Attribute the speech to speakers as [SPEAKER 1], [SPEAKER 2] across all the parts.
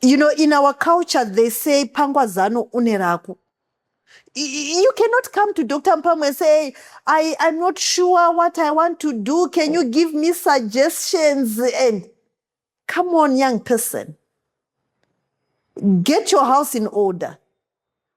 [SPEAKER 1] You know, in our culture, they say, Pangwazano uneraku. You cannot come to Dr. Mupambwe and say, I'm not sure what I want to do. Can you give me suggestions? And come on, young person. Get your house in order.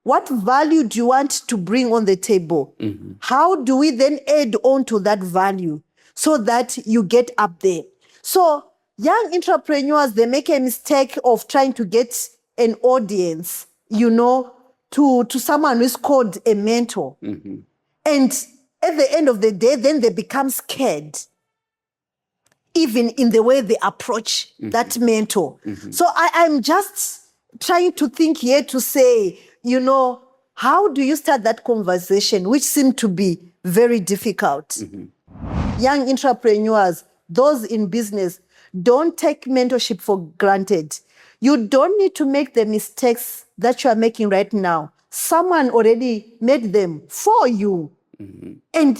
[SPEAKER 1] What value do you want to bring on the table? Mm-hmm. How do we then add on to that value so that you get up there? So young entrepreneurs, they make a mistake of trying to get an audience, you know, to someone who's called a mentor. Mm-hmm. And at the end of the day, then they become scared, even in the way they approach that mentor. Mm-hmm. So I'm just trying to think here to say, you know, how do you start that conversation, which seemed to be very difficult? Mm-hmm. Young entrepreneurs, those in business, don't take mentorship for granted. You don't need to make the mistakes that you are making right now. Someone already made them for you. Mm-hmm. And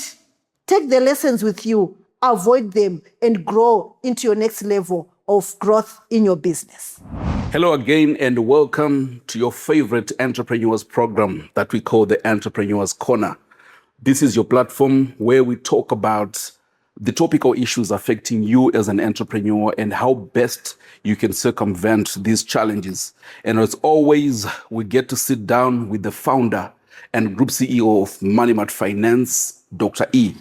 [SPEAKER 1] take the lessons with you, avoid them, and grow into your next level of growth in your business.
[SPEAKER 2] Hello again, and welcome to your favorite entrepreneurs program that we call the Entrepreneurs Corner. This is your platform where we talk about the topical issues affecting you as an entrepreneur and how best you can circumvent these challenges. And as always, we get to sit down with the founder and group CEO of MoneyMart Finance, Dr. E.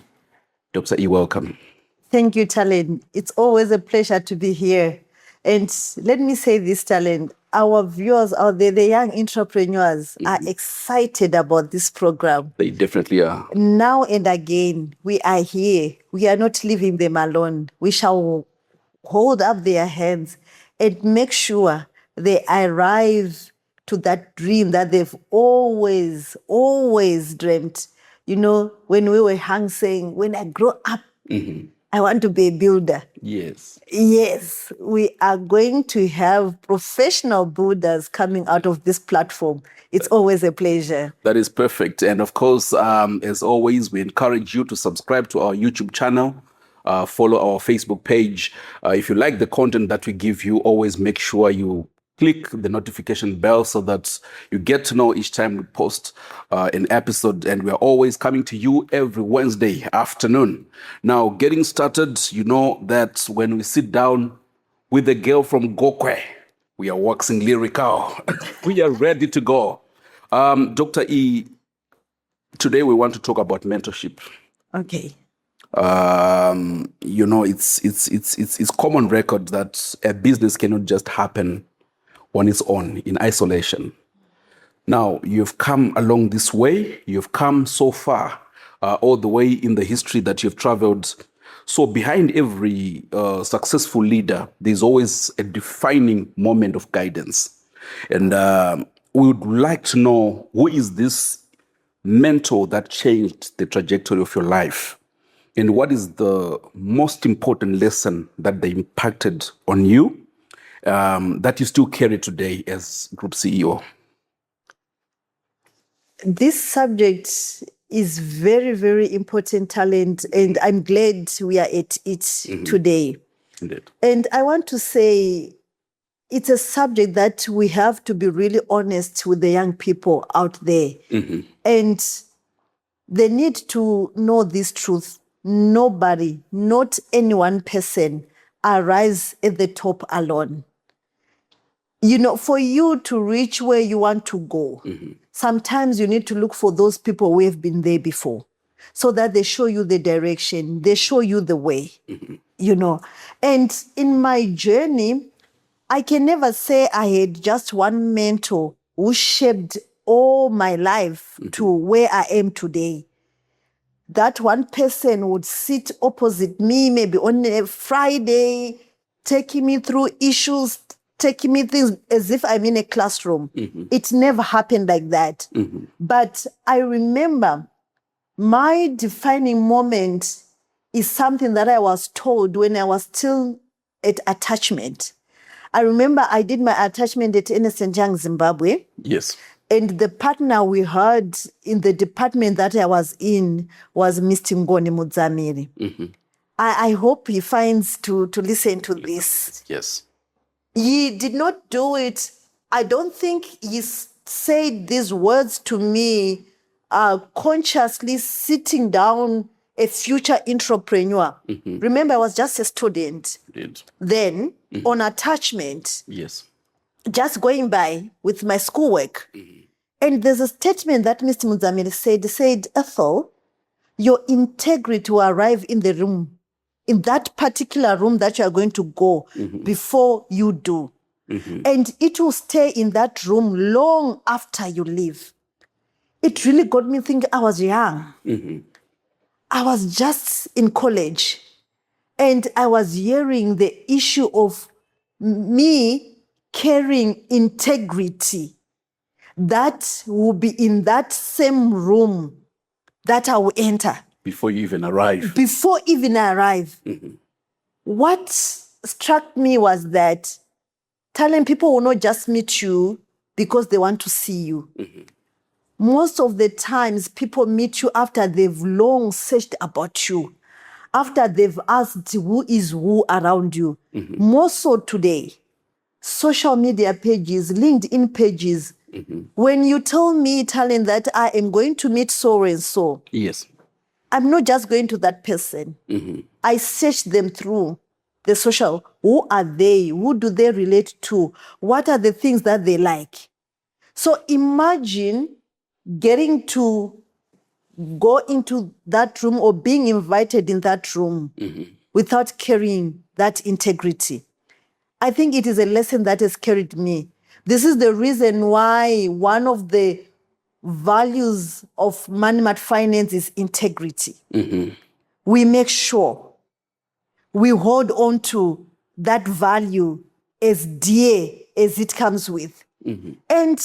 [SPEAKER 2] Dr. E, welcome.
[SPEAKER 1] Thank you, Talent. It's always a pleasure to be here. And let me say this, Talent, our viewers out there, the young entrepreneurs are excited about this program.
[SPEAKER 2] They definitely are.
[SPEAKER 1] Now and again, we are here. We are not leaving them alone. We shall hold up their hands and make sure they arrive to that dream that they've always dreamt. You know, when we were young saying, when I grow up, I want to be a builder.
[SPEAKER 2] Yes.
[SPEAKER 1] Yes, we are going to have professional builders coming out of this platform. It's always a pleasure.
[SPEAKER 2] That is perfect. And of course, as always, we encourage you to subscribe to our YouTube channel, follow our Facebook page. If you like the content that we give you, always make sure you click the notification bell so that you get to know each time we post an episode. And we're always coming to you every Wednesday afternoon. Now, getting started, you know that when we sit down with a girl from Gokwe, we are waxing lyrical. We are ready to go. Dr. E, today we want to talk about mentorship.
[SPEAKER 1] Okay.
[SPEAKER 2] You know, it's common record that a business cannot just happen on its own, in isolation. Now, you've come along this way, you've come so far, all the way in the history that you've traveled. So behind every successful leader, there's always a defining moment of guidance. And we would like to know, who is this mentor that changed the trajectory of your life? And what is the most important lesson that they impacted on you that you still carry today as Group CEO?
[SPEAKER 1] This subject is very, very important, Talent, and I'm glad we are at it today.
[SPEAKER 2] Indeed.
[SPEAKER 1] And I want to say it's a subject that we have to be really honest with the young people out there. And they need to know this truth. Nobody, not any one person, arrives at the top alone. You know, for you to reach where you want to go, sometimes you need to look for those people who have been there before so that they show you the direction, they show you the way, you know. And in my journey, I can never say I had just one mentor who shaped all my life to where I am today. That one person would sit opposite me, maybe on a Friday, taking me through issues, taking me things as if I'm in a classroom. It never happened like that. But I remember my defining moment is something that I was told when I was still at attachment. I remember I did my attachment at Innocent Young Zimbabwe.
[SPEAKER 2] Yes.
[SPEAKER 1] And the partner we had in the department that I was in was Mr. Ngoni Mudzamiri. I hope he finds to listen to this.
[SPEAKER 2] Yes.
[SPEAKER 1] He did not do it. I don't think he said these words to me consciously sitting down a future entrepreneur. Remember, I was just a student. Then on attachment,
[SPEAKER 2] Yes.
[SPEAKER 1] just going by with my schoolwork. And there's a statement that Mr. Muzamiri said, Ethel, your integrity will arrive in the room, in that particular room that you are going to go before you do. And it will stay in that room long after you leave. It really got me thinking. I was young. I was just in college. And I was hearing the issue of me carrying integrity that will be in that same room that I will enter.
[SPEAKER 2] Before you even arrive.
[SPEAKER 1] Before even I arrive. What struck me was that talent people will not just meet you because they want to see you. Most of the times, people meet you after they've long searched about you, after they've asked who is who around you. More so today, social media pages, LinkedIn pages. When you tell me, talent, that I am going to meet so and so,
[SPEAKER 2] Yes.
[SPEAKER 1] I'm not just going to that person. I search them through the social. Who are they? Who do they relate to? What are the things that they like? So imagine getting to go into that room or being invited in that room without carrying that integrity. I think it is a lesson that has carried me. This is the reason why one of the values of MoneyMart Finance is integrity. We make sure we hold on to that value as dear as it comes with. And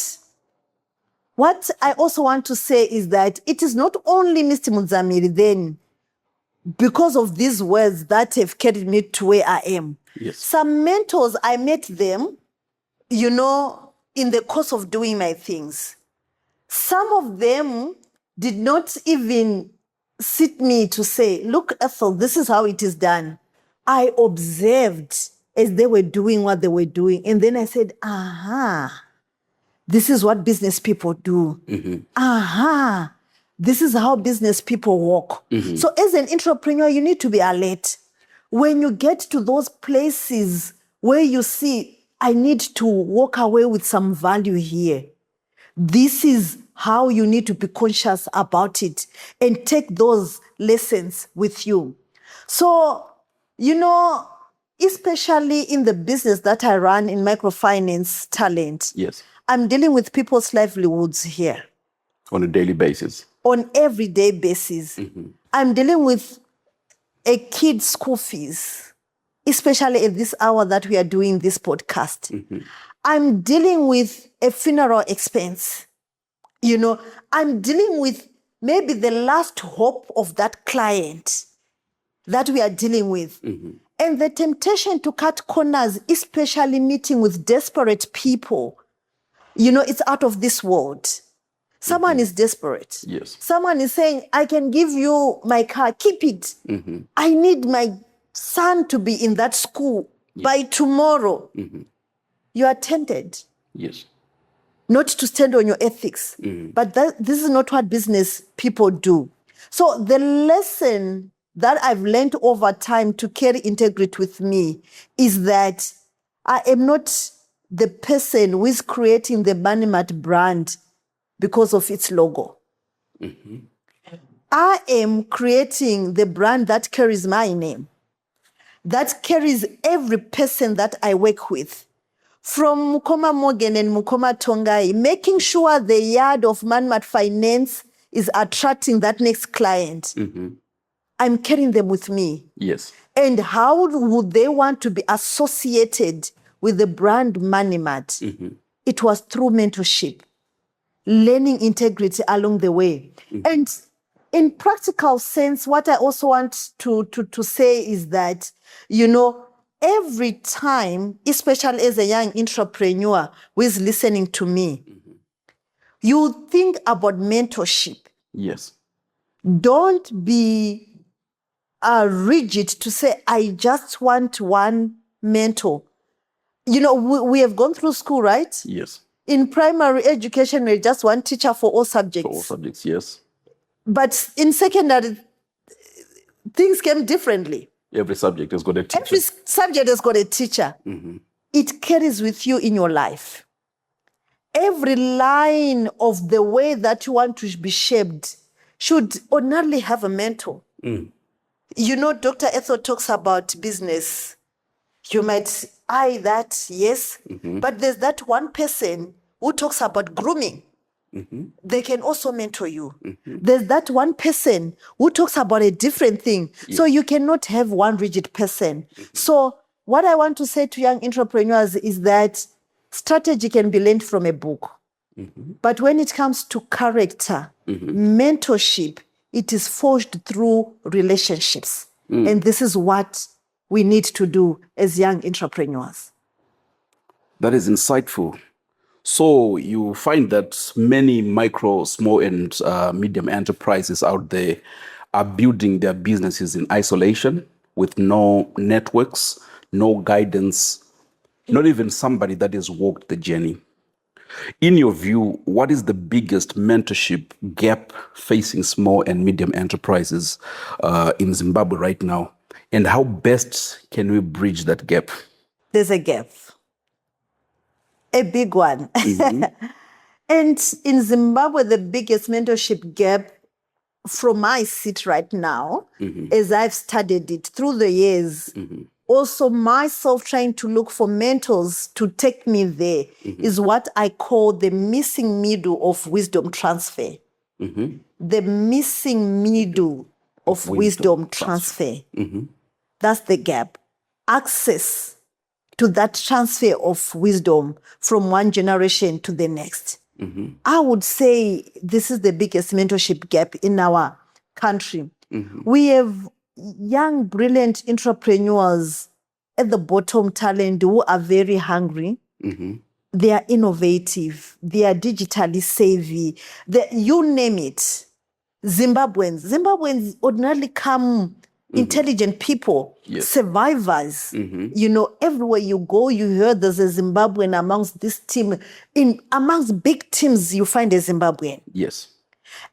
[SPEAKER 1] what I also want to say is that it is not only Mr. Muzamiri then, because of these words that have carried me to where I am.
[SPEAKER 2] Yes.
[SPEAKER 1] Some mentors, I met them, in the course of doing my things. Some of them did not even sit me to say, look, Ethel, this is how it is done. I observed as they were doing what they were doing. And then I said, this is what business people do. This is how business people work. So as an entrepreneur, you need to be alert. When you get to those places where you see, I need to walk away with some value here, this is how you need to be conscious about it and take those lessons with you. So, especially in the business that I run in microfinance talent,
[SPEAKER 2] Yes.
[SPEAKER 1] I'm dealing with people's livelihoods here.
[SPEAKER 2] On a daily basis.
[SPEAKER 1] On everyday basis. I'm dealing with a kid's school fees, especially at this hour that we are doing this podcast. I'm dealing with a funeral expense. I'm dealing with maybe the last hope of that client that we are dealing with. And the temptation to cut corners, especially meeting with desperate people, it's out of this world. Someone is desperate.
[SPEAKER 2] Yes.
[SPEAKER 1] Someone is saying, I can give you my car, keep it. I need my son to be in that school by tomorrow. You are tempted.
[SPEAKER 2] Yes.
[SPEAKER 1] Not to stand on your ethics. But this is not what business people do. So the lesson that I've learned over time to carry integrity with me is that I am not the person who is creating the MoneyMart brand because of its logo. I am creating the brand that carries my name, that carries every person that I work with. From Mukoma Morgan and Mukoma Tongai, making sure the yard of MoneyMart Finance is attracting that next client. I'm carrying them with me.
[SPEAKER 2] Yes.
[SPEAKER 1] And how would they want to be associated with the brand MoneyMart? It was through mentorship, learning integrity along the way. And in practical sense, what I also want to say is that, every time, especially as a young entrepreneur who is listening to me, you think about mentorship.
[SPEAKER 2] Yes.
[SPEAKER 1] Don't be rigid to say, I just want one mentor. we have gone through school, right?
[SPEAKER 2] Yes.
[SPEAKER 1] In primary education, we just one teacher for all subjects.
[SPEAKER 2] For all subjects, yes.
[SPEAKER 1] But in secondary, things came differently.
[SPEAKER 2] Every subject has got a teacher.
[SPEAKER 1] Every subject has got a teacher. It carries with you in your life. Every line of the way that you want to be shaped should ordinarily have a mentor. Dr. Ethel talks about business. You might eye that, yes, but there's that one person who talks about grooming. They can also mentor you. There's that one person who talks about a different thing. So you cannot have one rigid person. So what I want to say to young entrepreneurs is that strategy can be learned from a book. But when it comes to character, mentorship, it is forged through relationships. And this is what we need to do as young entrepreneurs.
[SPEAKER 2] That is insightful. So you find that many micro, small, and medium enterprises out there are building their businesses in isolation with no networks, no guidance, not even somebody that has walked the journey. In your view, what is the biggest mentorship gap facing small and medium enterprises in Zimbabwe right now? And how best can we bridge that gap?
[SPEAKER 1] There's a gap. A big one. And in Zimbabwe, the biggest mentorship gap from my seat right now, as I've studied it through the years, also myself trying to look for mentors to take me there, is what I call the missing middle of wisdom transfer. The missing middle of wisdom transfer. That's the gap. Access to that transfer of wisdom from one generation to the next. I would say this is the biggest mentorship gap in our country. We have young, brilliant entrepreneurs at the bottom, talent who are very hungry. They are innovative. They are digitally savvy. You name it. Zimbabweans ordinarily come intelligent people, survivors. Everywhere you go, you hear there's a Zimbabwean amongst this team. Amongst big teams, you find a Zimbabwean.
[SPEAKER 2] Yes.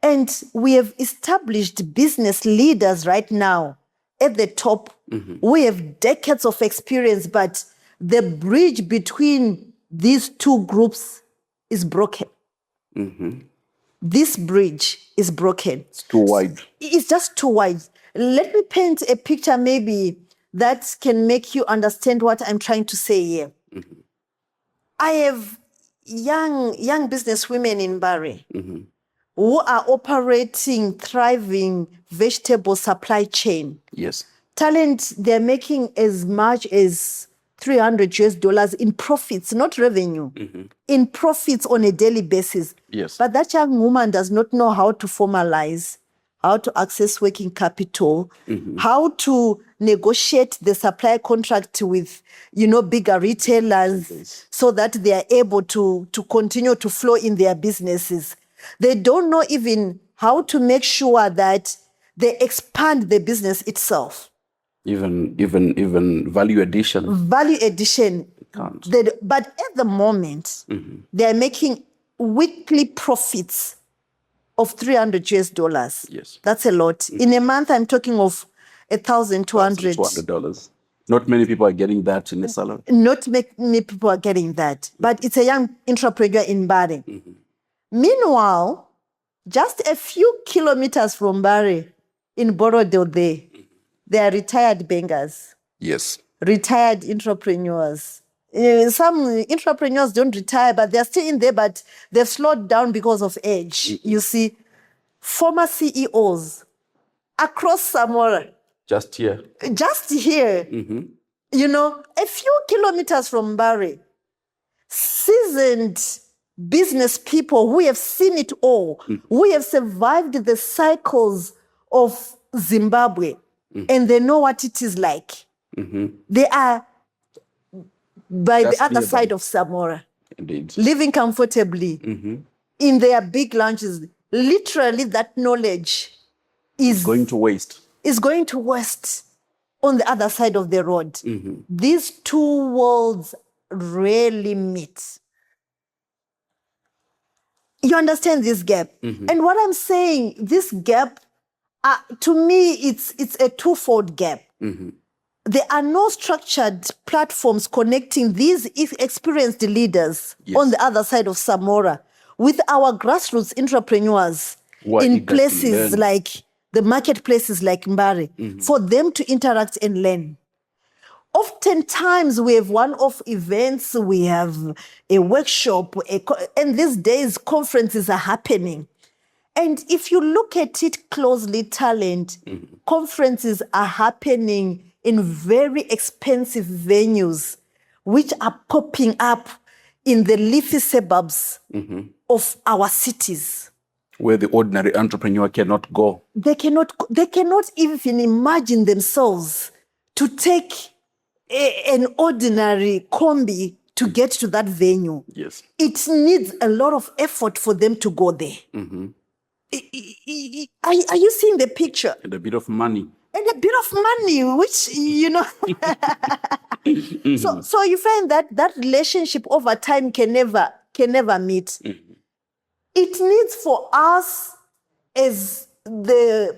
[SPEAKER 1] And we have established business leaders right now at the top. We have decades of experience, but the bridge between these two groups is broken. This bridge is broken.
[SPEAKER 2] It's too wide.
[SPEAKER 1] It's just too wide. Let me paint a picture maybe that can make you understand what I'm trying to say here. I have young business women in Bari who are operating thriving vegetable supply chain.
[SPEAKER 2] Yes.
[SPEAKER 1] Talent, they're making as much as $300 in profits, not revenue, in profits on a daily basis.
[SPEAKER 2] Yes.
[SPEAKER 1] But that young woman does not know how to formalize, how to access working capital, how to negotiate the supply contract with, bigger retailers so that they are able to continue to flow in their businesses. They don't know even how to make sure that they expand the business itself.
[SPEAKER 2] Even value addition.
[SPEAKER 1] Value addition.
[SPEAKER 2] Can't.
[SPEAKER 1] But at the moment, they are making weekly profits of $300.
[SPEAKER 2] Yes.
[SPEAKER 1] That's a lot. In a month, I'm talking of $1,200.
[SPEAKER 2] $200. Not many people are getting that in a salary.
[SPEAKER 1] Not many people are getting that. But it's a young entrepreneur in Bari. Meanwhile, just a few kilometers from Bari, in Borodale, they are retired bankers.
[SPEAKER 2] Yes.
[SPEAKER 1] Retired entrepreneurs. Some entrepreneurs don't retire, but they're still in there, but they've slowed down because of age. You see, former CEOs across Samora.
[SPEAKER 2] Just here.
[SPEAKER 1] Just here. A few kilometers from Bari. Seasoned business people who have seen it all, who have survived the cycles of Zimbabwe, and they know what it is like. They are by the other side of Samora.
[SPEAKER 2] Indeed.
[SPEAKER 1] Living comfortably in their big lounges. Literally, that knowledge is
[SPEAKER 2] going to waste.
[SPEAKER 1] Is going to waste on the other side of the road. These two worlds rarely meet. You understand this gap? And what I'm saying, this gap, to me, it's a twofold gap. There are no structured platforms connecting these experienced leaders on the other side of Samora with our grassroots entrepreneurs in places like the marketplaces like Mbare, for them to interact and learn. Oftentimes, we have one-off events, we have a workshop, and these days, conferences are happening. And if you look at it closely, talent, conferences are happening in very expensive venues, which are popping up in the leafy suburbs of our cities.
[SPEAKER 2] Where the ordinary entrepreneur cannot go.
[SPEAKER 1] They cannot even imagine themselves to take an ordinary combi to get to that venue.
[SPEAKER 2] Yes.
[SPEAKER 1] It needs a lot of effort for them to go there. Are you seeing the picture?
[SPEAKER 2] And a bit of money.
[SPEAKER 1] And a bit of money, which, so you find that relationship over time can never meet. It needs for us as the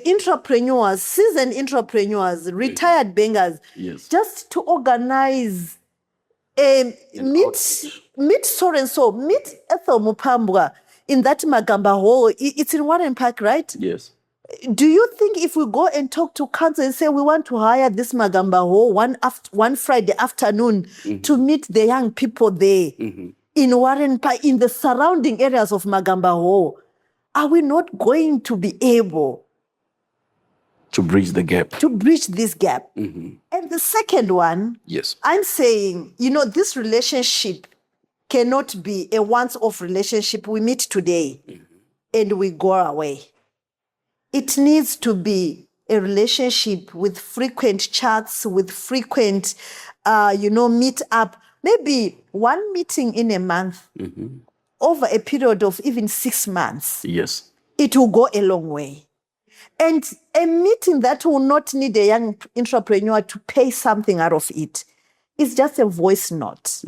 [SPEAKER 1] entrepreneurs, seasoned entrepreneurs, retired bankers, just to organize meet so and so, meet Ethel Mupambwe in that Magamba Hall. It's in Warren Park, right?
[SPEAKER 2] Yes.
[SPEAKER 1] Do you think if we go and talk to council and say we want to hire this Magamba Hall one Friday afternoon to meet the young people there in Warren Park, in the surrounding areas of Magamba Hall, are we not going to be able
[SPEAKER 2] to bridge the gap?
[SPEAKER 1] To bridge this gap. And the second one, I'm saying, this relationship cannot be a once-off relationship. We meet today and we go away. It needs to be a relationship with frequent chats, with frequent, meet up, maybe one meeting in a month, over a period of even 6 months.
[SPEAKER 2] Yes.
[SPEAKER 1] It will go a long way. And a meeting that will not need a young entrepreneur to pay something out of it is just a voice note.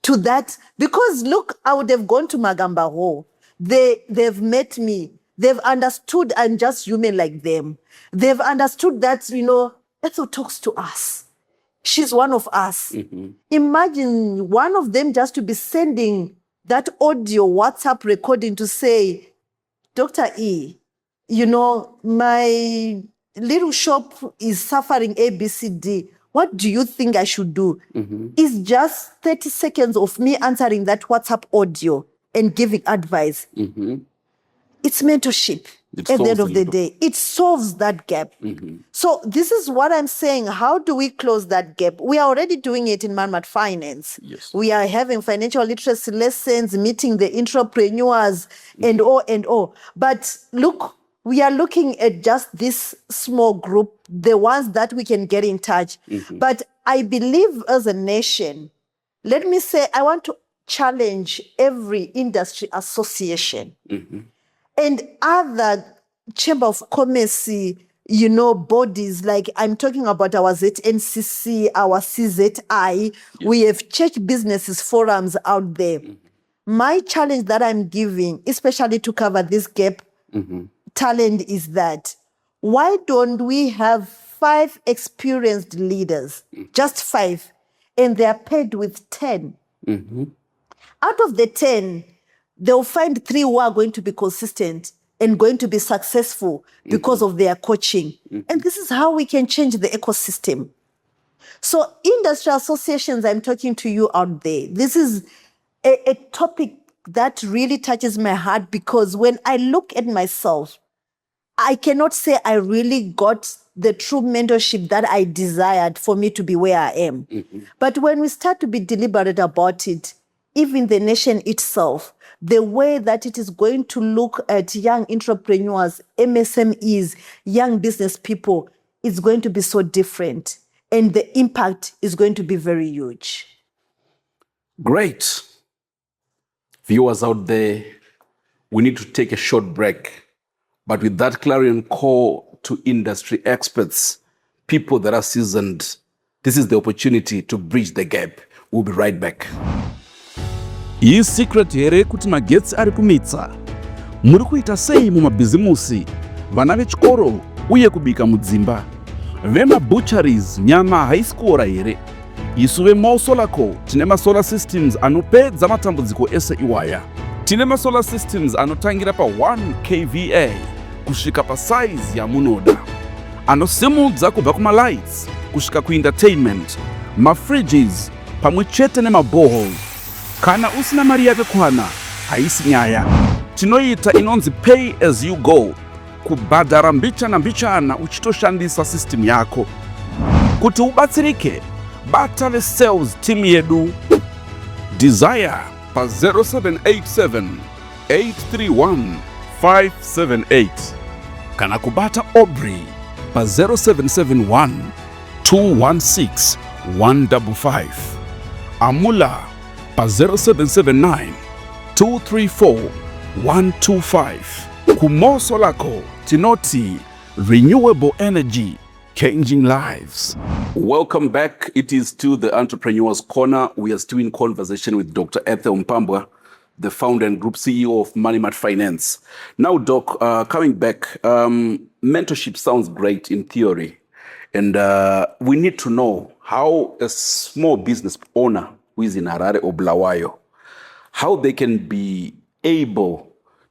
[SPEAKER 1] To that, because look, I would have gone to Magamba Hall. They've met me. They've understood I'm just human like them. They've understood that, Ethel talks to us. She's one of us. Imagine one of them just to be sending that audio WhatsApp recording to say, Dr. E, my little shop is suffering ABCD. What do you think I should do? It's just 30 seconds of me answering that WhatsApp audio and giving advice. It's mentorship at the end of the day. It solves that gap. So this is what I'm saying. How do we close that gap? We are already doing it in MoneyMart Finance. We are having financial literacy lessons, meeting the entrepreneurs and all. But look, we are looking at just this small group, the ones that we can get in touch. But I believe as a nation, let me say, I want to challenge every industry association and other chamber of commerce, bodies, like I'm talking about our ZNCC, our CZI. We have church businesses forums out there. My challenge that I'm giving, especially to cover this gap, talent, is that why don't we have 5 experienced leaders, just 5, and they are paid with 10? Out of the 10, they'll find 3 who are going to be consistent and going to be successful because of their coaching. And this is how we can change the ecosystem. So industry associations, I'm talking to you out there. This is a topic that really touches my heart, because when I look at myself, I cannot say I really got the true mentorship that I desired for me to be where I am. But when we start to be deliberate about it, even the nation itself, the way that it is going to look at young entrepreneurs, MSMEs, young business people, is going to be so different. And the impact is going to be very huge.
[SPEAKER 2] Great. Viewers out there, we need to take a short break. But with that clarion call to industry experts, people that are seasoned, This is the opportunity to bridge the gap. We'll be right back.
[SPEAKER 3] Iyi secret here kuti magetsi ari kumitsa. Muri kuita sei mumabhizimusi, vana vechikoro uye kubika mudzimba. Vemabutcheries nyama haisikuora here. Isu veMausolaco tine masolar systems anopedza matambudziko ese iwaya. Tine masolar systems anotangira pa 1 kVA kusvika pasize yamunoda. Anosimudza kubva kumalights kusvika kuentertainment, mafridges pamwe chete nemaboreholes. Kana usina mari yakakwana, haisi nyaya. Tinoita inonzi pay as you go, kubhadhara mbichana mbichana uchitoshandisa system yako. Kuti ubatsirike, bata vesales team yedu. Desire pa 0787 831 578. Kana kubata Aubrey pa 0771 216 155. Amula pa 0779 234 125. KuMausolaco tinoti renewable energy changing lives.
[SPEAKER 2] Welcome back. It is to the Entrepreneur's Corner. We are still in conversation with Dr. Ethel Mupambwe, the founder and group CEO of MoneyMart Finance. Now, Doc, coming back, mentorship sounds great in theory. And we need to know how a small business owner who is in Harare or Bulawayo, how they can be able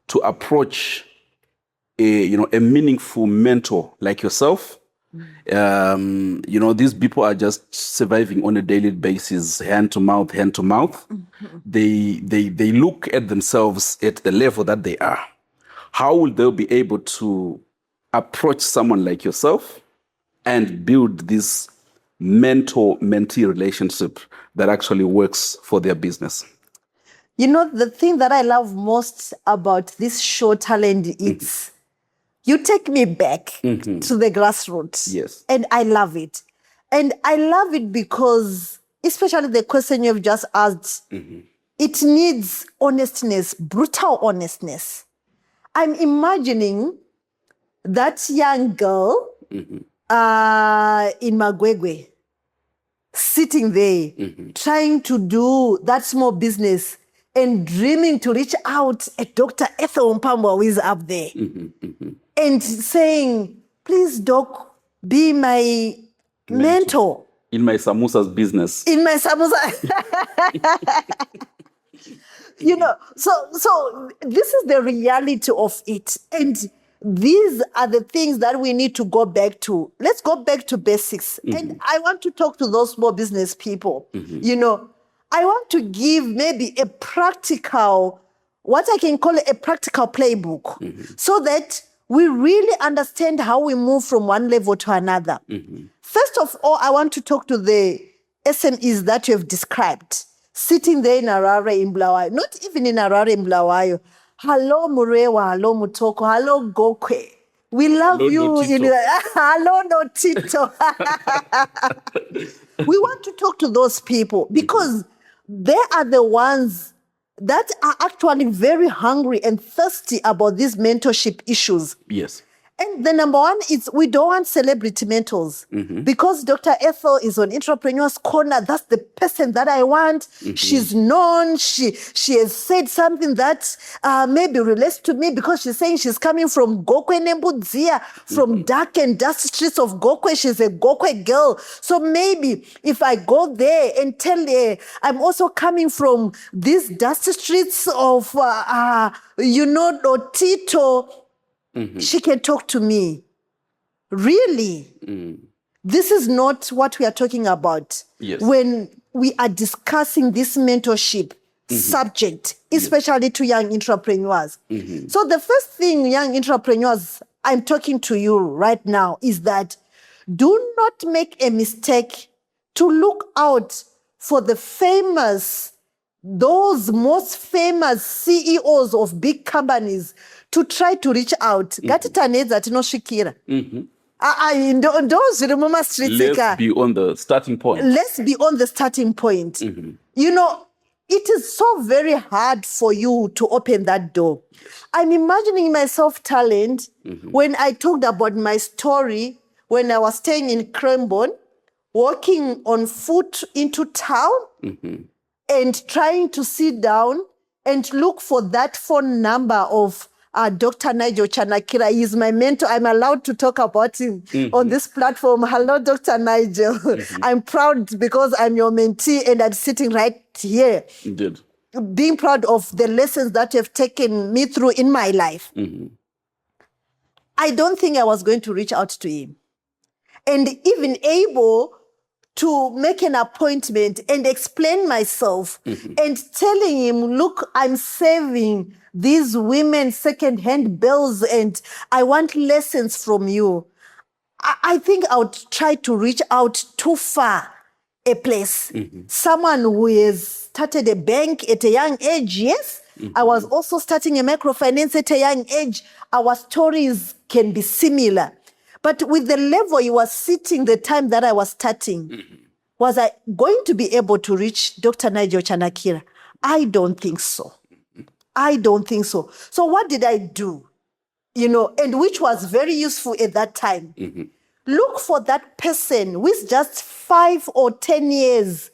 [SPEAKER 2] to approach a meaningful mentor like yourself. These people are just surviving on a daily basis, hand to mouth. Mm-hmm. They look at themselves at the level that they are. How will they be able to approach someone like yourself and build this mentor-mentee relationship that actually works for their business?
[SPEAKER 1] The thing that I love most about this show, Talent, it's you take me back to the grassroots.
[SPEAKER 2] Yes.
[SPEAKER 1] And I love it. And I love it because, especially the question you've just asked, it needs honestness, brutal honestness. I'm imagining that young girl in Magwegwe, sitting there, trying to do that small business and dreaming to reach out at Dr. Ethel Mupambwe, who is up there, and saying, please, Doc, be my mentor.
[SPEAKER 2] In my samosa's business.
[SPEAKER 1] In my samosa. So this is the reality of it. And these are the things that we need to go back to. Let's go back to basics. And I want to talk to those small business people. I want to give maybe a practical, what I can call a practical playbook, so that we really understand how we move from one level to another. First of all, I want to talk to the SMEs that you have described, sitting there in Harare, in Bulawayo, not even in Harare, in Bulawayo. Hello, Murewa, hello, Mutoko, hello, Gokwe. We love
[SPEAKER 2] hello,
[SPEAKER 1] you. Hello, Notito. We want to talk to those people because they are the ones that are actually very hungry and thirsty about these mentorship issues.
[SPEAKER 2] Yes.
[SPEAKER 1] And the number one is we don't want celebrity mentors because Dr. Ethel is on Entrepreneur's Corner. That's the person that I want. She's known. She has said something that maybe relates to me because she's saying she's coming from Gokwe Nembudzia, from dark and dusty streets of Gokwe. She's a Gokwe girl. So maybe if I go there and tell her I'm also coming from these dusty streets of, Notito, she can talk to me. Really? This is not what we are talking about when we are discussing this mentorship subject, especially to young entrepreneurs. So the first thing, young entrepreneurs, I'm talking to you right now is that do not make a mistake to look out for those most famous CEOs of big companies to try to reach out. Let's be on
[SPEAKER 2] the starting point.
[SPEAKER 1] Let's be on the starting point. It is so very hard for you to open that door. I'm imagining myself, Talent, when I talked about my story when I was staying in Cranbourne, walking on foot into town and trying to sit down and look for that phone number of Dr. Nigel Chanakira. He's my mentor. I'm allowed to talk about him on this platform. Hello, Dr. Nigel. I'm proud because I'm your mentee and I'm sitting right here.
[SPEAKER 2] Indeed.
[SPEAKER 1] Being proud of the lessons that have taken me through in my life. I don't think I was going to reach out to him. And even able to make an appointment and explain myself and telling him, look, I'm saving these women second-hand bills and I want lessons from you. I think I would try to reach out too far a place. Someone who has started a bank at a young age, yes. I was also starting a microfinance at a young age. Our stories can be similar. But with the level you was sitting the time that I was starting, was I going to be able to reach Dr. Nigel Chanakira? I don't think so. I don't think so. So what did I do? And which was very useful at that time. Look for that person who is just 5 or 10 years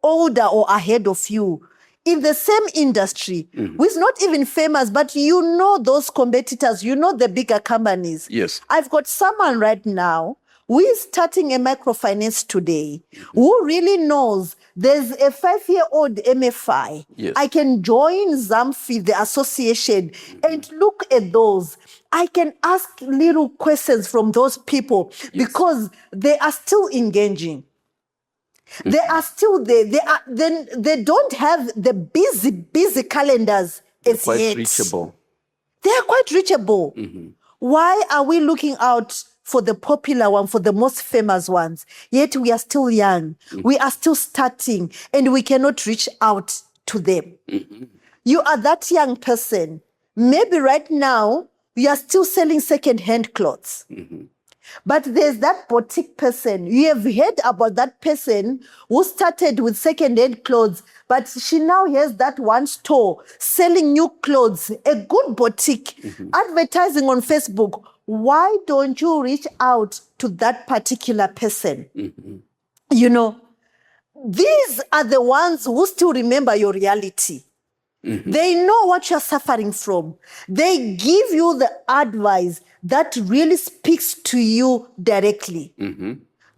[SPEAKER 1] older or ahead of you in the same industry, who is not even famous, but those competitors, the bigger companies.
[SPEAKER 2] Yes.
[SPEAKER 1] I've got someone right now who is starting a microfinance today, who really knows there's a 5-year-old MFI.
[SPEAKER 2] Yes.
[SPEAKER 1] I can join Zamfi, the association, and look at those. I can ask little questions from those people because they are still engaging. They are still there. They don't have the busy calendars as
[SPEAKER 2] Quite
[SPEAKER 1] yet.
[SPEAKER 2] reachable.
[SPEAKER 1] They are quite reachable. Why are we looking out for the popular one, for the most famous ones? Yet we are still young. We are still starting and we cannot reach out to them. You are that young person. Maybe right now you are still selling second-hand clothes. But there's that boutique person. You have heard about that person who started with second-hand clothes, but she now has that one store selling new clothes, a good boutique, advertising on Facebook. Why don't you reach out to that particular person? These are the ones who still remember your reality. They know what you're suffering from. They give you the advice that really speaks to you directly.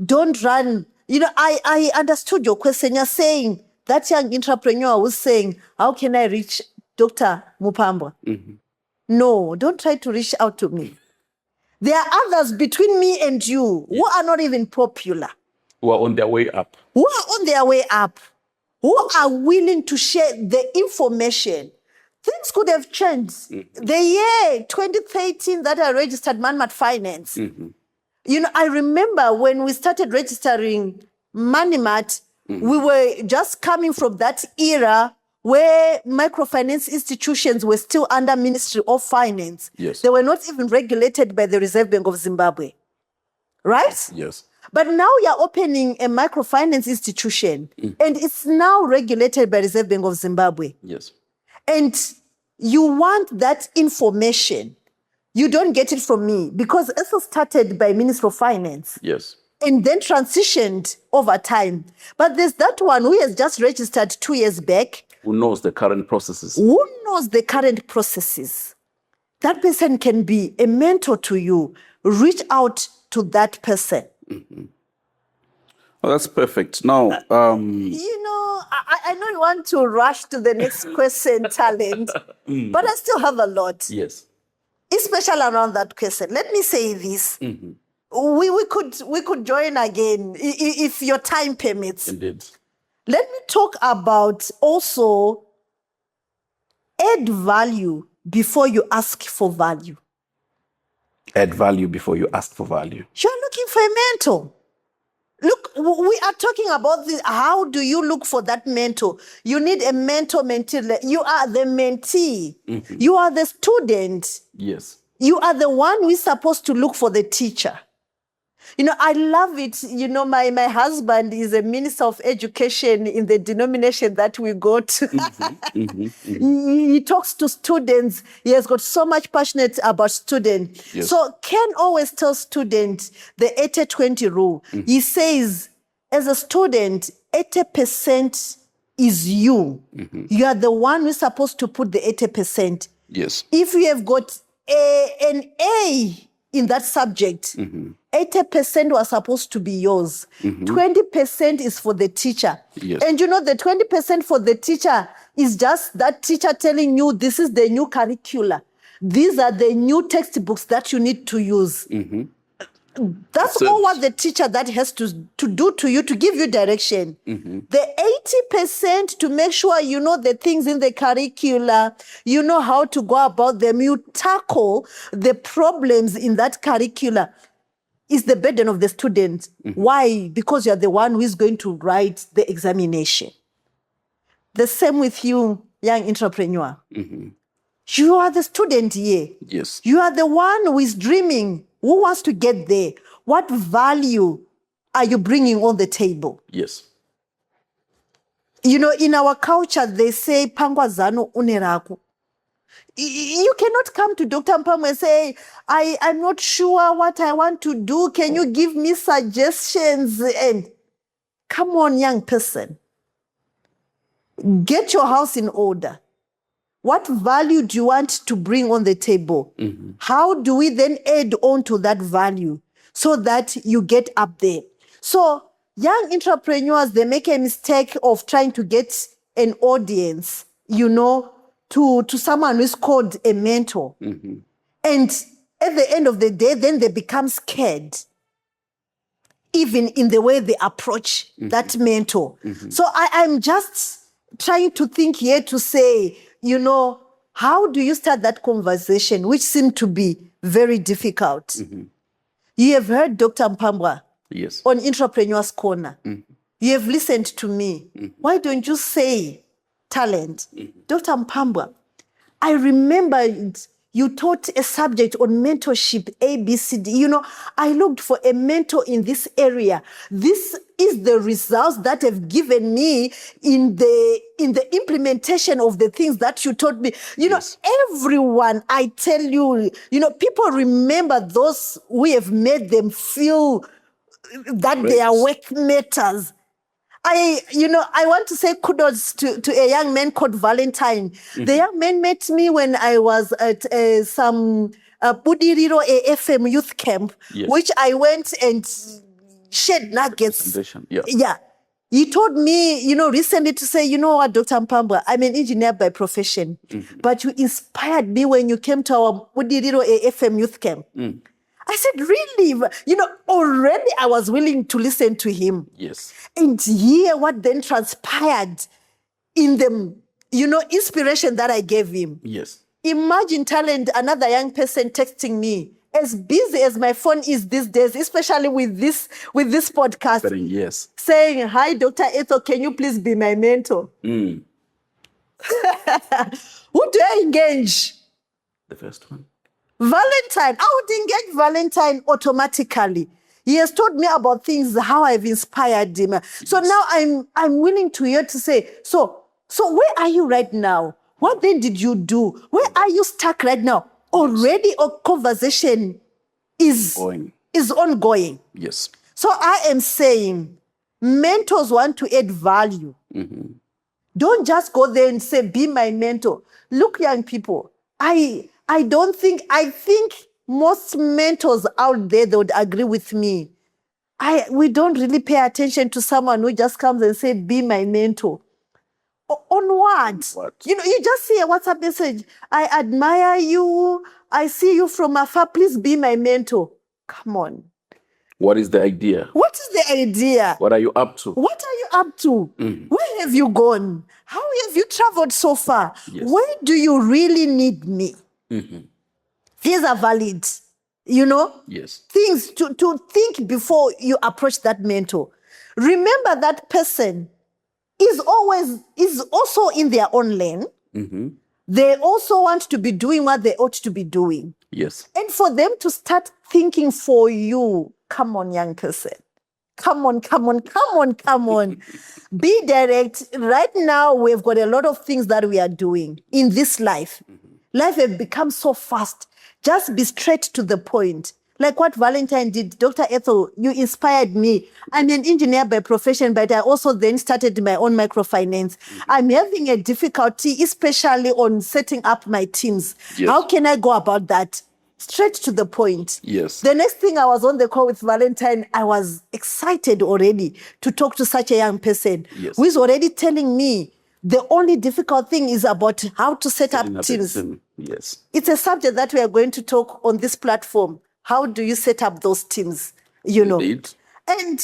[SPEAKER 1] Don't run. I understood your question. You're saying that young entrepreneur was saying, how can I reach Dr. Mupambwe? No, don't try to reach out to me. There are others between me and you who are not even popular.
[SPEAKER 2] Who are on their way up.
[SPEAKER 1] Who are on their way up. Who are willing to share the information. Things could have changed. The year 2013 that I registered MoneyMart Finance. I remember when we started registering MoneyMart, we were just coming from that era where microfinance institutions were still under Ministry of Finance.
[SPEAKER 2] Yes.
[SPEAKER 1] They were not even regulated by the Reserve Bank of Zimbabwe. Right?
[SPEAKER 2] Yes.
[SPEAKER 1] But now you're opening a microfinance institution and it's now regulated by Reserve Bank of Zimbabwe.
[SPEAKER 2] Yes.
[SPEAKER 1] And you want that information. You don't get it from me because Ethel started by Minister of Finance.
[SPEAKER 2] Yes.
[SPEAKER 1] And then transitioned over time. But there's that one who has just registered 2 years back.
[SPEAKER 2] Who knows the current processes.
[SPEAKER 1] Who knows the current processes. That person can be a mentor to you. Reach out to that person.
[SPEAKER 2] Well, that's perfect. Now,
[SPEAKER 1] I know you want to rush to the next question, talent, but I still have a lot.
[SPEAKER 2] Yes.
[SPEAKER 1] Especially around that question. Let me say this. We could join again if your time permits.
[SPEAKER 2] Indeed.
[SPEAKER 1] Let me talk about also add value before you ask for value.
[SPEAKER 2] Add value before you ask for value.
[SPEAKER 1] You're looking for a mentor. Look, we are talking about this. How do you look for that mentor? You need a mentor-mentee. You are the mentee. You are the student.
[SPEAKER 2] Yes.
[SPEAKER 1] You are the one who is supposed to look for the teacher. I love it. My husband is a minister of education in the denomination that we go to. He talks to students. He has got so much passionate about students.
[SPEAKER 2] Yes.
[SPEAKER 1] So Ken always tells students the 80-20 rule. He says as a student, 80% is you. You are the one who's supposed to put the 80%.
[SPEAKER 2] Yes.
[SPEAKER 1] If you have got an A in that subject, 80% was supposed to be yours. 20% is for the teacher.
[SPEAKER 2] Yes.
[SPEAKER 1] And you know, the 20% for the teacher is just that teacher telling you this is the new curricula. These are the new textbooks that you need to use. That's all what the teacher that has to do to you, to give you direction. The 80% to make sure you know the things in the curricula, you know how to go about them, you tackle the problems in that curricula, is the burden of the student. Why? Because you're the one who is going to write the examination. The same with you, young entrepreneur. You are the student here.
[SPEAKER 2] Yes.
[SPEAKER 1] You are the one who is dreaming, who wants to get there. What value are you bringing on the table?
[SPEAKER 2] Yes.
[SPEAKER 1] You know, in our culture, they say, Pangwazano uneraku. You cannot come to Dr. Mupambwe and say, I'm not sure what I want to do. Can you give me suggestions? And come on, young person. Get your house in order. What value do you want to bring on the table? How do we then add on to that value so that you get up there? So young entrepreneurs, they make a mistake of trying to get an audience, you know, to someone who's called a mentor. And at the end of the day, then they become scared, even in the way they approach that mentor. So I'm just trying to think here to say, you know, how do you start that conversation, which seemed to be very difficult? You have heard Dr. Mupambwe
[SPEAKER 2] Yes.
[SPEAKER 1] on Entrepreneur's Corner. You have listened to me. Why don't you say talent? Dr. Mupambwe, I remember you taught a subject on mentorship, ABCD. You know, I looked for a mentor in this area. This is the results that have given me in the implementation of the things that you taught me. You know, everyone, I tell you, you know, people remember those who have made them feel that their work matters. I want to say kudos to a young man called Valentine. The young man met me when I was at some Budiriro AFM youth camp, which I went and shared nuggets. Yeah. He told me, you know, recently to say, you know what, Dr. Mupambwe, I'm an engineer by profession, but you inspired me when you came to our Budiriro AFM youth camp. I said, really? You know, already I was willing to listen to him.
[SPEAKER 2] Yes.
[SPEAKER 1] And hear what then transpired in the, you know, inspiration that I gave him.
[SPEAKER 2] Yes.
[SPEAKER 1] Imagine, talent, another young person texting me, as busy as my phone is these days, especially with this podcast.
[SPEAKER 2] Yes.
[SPEAKER 1] Saying, hi, Dr. Ethel, can you please be my mentor? Who do I engage?
[SPEAKER 2] The first one.
[SPEAKER 1] Valentine. I would engage Valentine automatically. He has told me about things, how I've inspired him. So now I'm willing to hear to say, so where are you right now? What then did you do? Where are you stuck right now? Already a conversation is ongoing.
[SPEAKER 2] Yes.
[SPEAKER 1] So I am saying mentors want to add value. Don't just go there and say, be my mentor. Look, young people, I think most mentors out there, they would agree with me. We don't really pay attention to someone who just comes and say, be my mentor. On what? You know, you just see a WhatsApp message. I admire you. I see you from afar. Please be my mentor. Come on.
[SPEAKER 2] What is the idea?
[SPEAKER 1] What is the idea?
[SPEAKER 2] What are you up to?
[SPEAKER 1] What are you up to? Where have you gone? How have you traveled so far?
[SPEAKER 2] Yes.
[SPEAKER 1] Where do you really need me? These are valid, you know?
[SPEAKER 2] Yes.
[SPEAKER 1] Things to think before you approach that mentor. Remember that person is also in their own lane. They also want to be doing what they ought to be doing.
[SPEAKER 2] Yes.
[SPEAKER 1] And for them to start thinking for you, come on, young person. Come on. Be direct. Right now, we've got a lot of things that we are doing in this life. Life has become so fast. Just be straight to the point. Like what Valentine did. Dr. Ethel, you inspired me. I'm an engineer by profession, but I also then started my own microfinance. I'm having a difficulty, especially on setting up my teams.
[SPEAKER 2] Yes.
[SPEAKER 1] How can I go about that? Straight to the point.
[SPEAKER 2] Yes.
[SPEAKER 1] The next thing, I was on the call with Valentine. I was excited already to talk to such a young person
[SPEAKER 2] Yes.
[SPEAKER 1] who is already telling me the only difficult thing is about how to set up teams.
[SPEAKER 2] Yes.
[SPEAKER 1] It's a subject that we are going to talk on this platform. How do you set up those teams?
[SPEAKER 2] Indeed.
[SPEAKER 1] And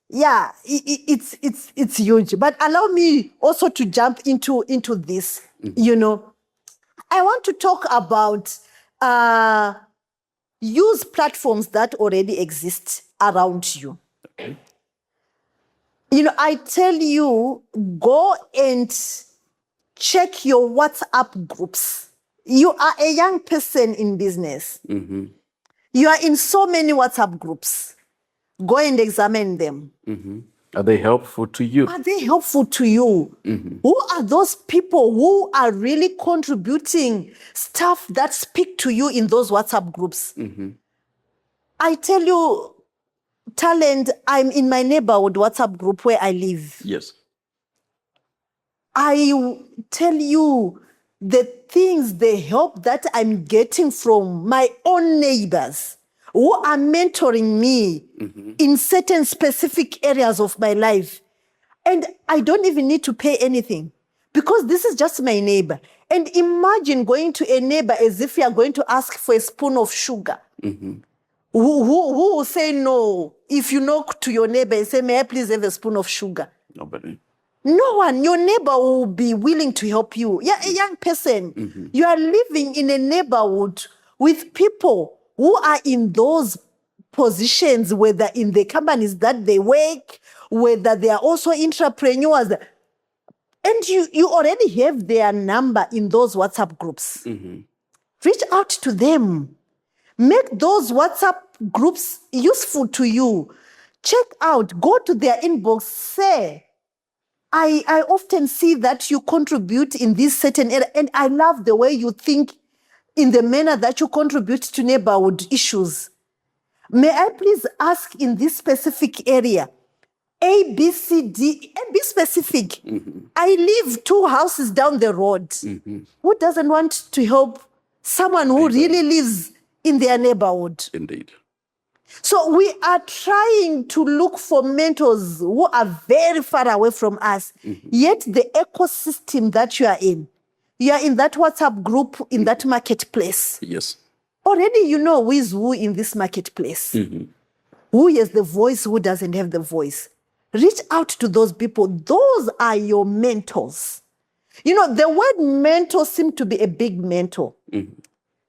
[SPEAKER 1] yeah, it's huge. But allow me also to jump into this. I want to talk about use platforms that already exist around you.
[SPEAKER 2] Okay.
[SPEAKER 1] I tell you, go and check your WhatsApp groups. You are a young person in business.
[SPEAKER 2] Mm-hmm.
[SPEAKER 1] You are in so many WhatsApp groups. Go and examine them.
[SPEAKER 2] Mm-hmm. Are they helpful to you?
[SPEAKER 1] Are they helpful to you?
[SPEAKER 2] Mm-hmm.
[SPEAKER 1] Who are those people who are really contributing stuff that speak to you in those WhatsApp groups?
[SPEAKER 2] Mm-hmm.
[SPEAKER 1] I tell you, talent, I'm in my neighborhood WhatsApp group where I live.
[SPEAKER 2] Yes.
[SPEAKER 1] I tell you the things, the help that I'm getting from my own neighbors who are mentoring me in certain specific areas of my life. And I don't even need to pay anything because this is just my neighbor. And imagine going to a neighbor as if you are going to ask for a spoon of sugar.
[SPEAKER 2] Mm-hmm.
[SPEAKER 1] Who will say no if you knock to your neighbor and say, may I please have a spoon of sugar?
[SPEAKER 2] Nobody.
[SPEAKER 1] No one. Your neighbor will be willing to help you. You're a young person.
[SPEAKER 2] Mm-hmm.
[SPEAKER 1] You are living in a neighborhood with people who are in those positions, whether in the companies that they work, whether they are also entrepreneurs. And you already have their number in those WhatsApp groups.
[SPEAKER 2] Mm-hmm.
[SPEAKER 1] Reach out to them. Make those WhatsApp groups useful to you. Check out, go to their inbox, say, I often see that you contribute in this certain area, and I love the way you think in the manner that you contribute to neighborhood issues. May I please ask in this specific area, A, B, C, D, and be specific.
[SPEAKER 2] Mm-hmm.
[SPEAKER 1] I live 2 houses down the road.
[SPEAKER 2] Mm-hmm.
[SPEAKER 1] Who doesn't want to help someone who really lives in their neighborhood?
[SPEAKER 2] Indeed.
[SPEAKER 1] So we are trying to look for mentors who are very far away from us. Mm-hmm. Yet the ecosystem that you are in that WhatsApp group, in that marketplace.
[SPEAKER 2] Yes.
[SPEAKER 1] Already you know who is who in this marketplace.
[SPEAKER 2] Mm-hmm.
[SPEAKER 1] Who has the voice, who doesn't have the voice. Reach out to those people. Those are your mentors. The word mentor seems to be a big mentor. Mm-hmm.